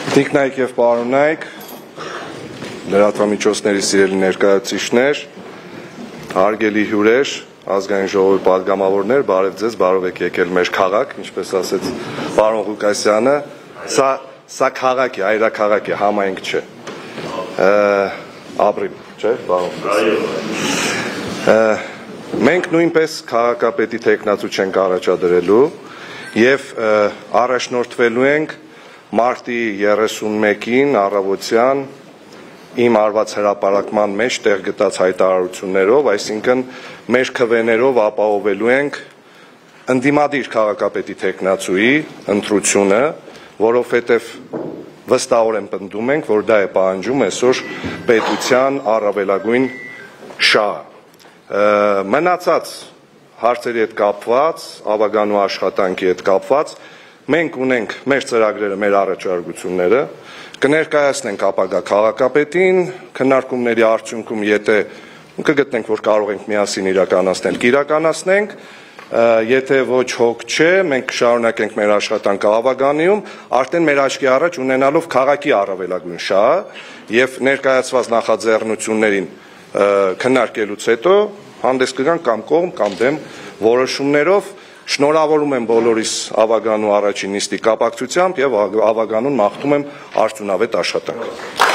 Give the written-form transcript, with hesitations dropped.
Տիկնայք և պարոնայք, լրատվամիջոցների սիրելի ներկայացուցիչներ, հարգելի հյուրեր, ազգային ժողովի պատգամավորներ, բարև ձեզ, բարով եք եկել մեր քաղաք, ինչպես ասեց պարոն Ղուկասյանը, սա քաղաք է, այրաքաղաք է, համայնք չէ։ Ապրիլ, չէ, պարոն Ղուկասյան։ Մենք նույնպես քաղաքապետի թեկնածու չենք առաջադրելու և առաջնորդվելու ենք մարտի 31-ին առավոտյան իմ արված հրապարակման մեջ տեղ գտած հայտարարություններով, այսինքն մեր քվեներով ապահովելու ենք ընդդիմադիր քաղաքապետի թեկնածուի ընտրությունը, որովհետև վստահորեն պնդում ենք, որ դա է պահանջում այսօր պետության առավելագույն շահը։ Մնացած հարցերի հետ կապված, ավագանու աշխատանքի հետ կապված, մենք ունենք մեր ծրագրերը, մեր առաջարկությունները, կներկայացնենք ապագա քաղաքապետին, քննարկումների արդյունքում, եթե կգտնենք, որ կարող ենք միասին իրականացնել, կիրականացնենք, եթե ոչ հոգ չէ, մենք կշարունակենք մեր աշխատանքը ավագանիում, արդեն մեր աչքի առաջ ունենալով քաղաքի առավելագույն շահը և ներկայացված նախաձեռնություններին քննարկելուց հետո հանդես կգանք կամ կողմ կամ դեմ որոշումներով։ Շնորհավորում եմ բոլորիս ավագանու առաջին նիստի կապակցությամբ և ավագանուն մաղթում եմ արդյունավետ աշխատանք։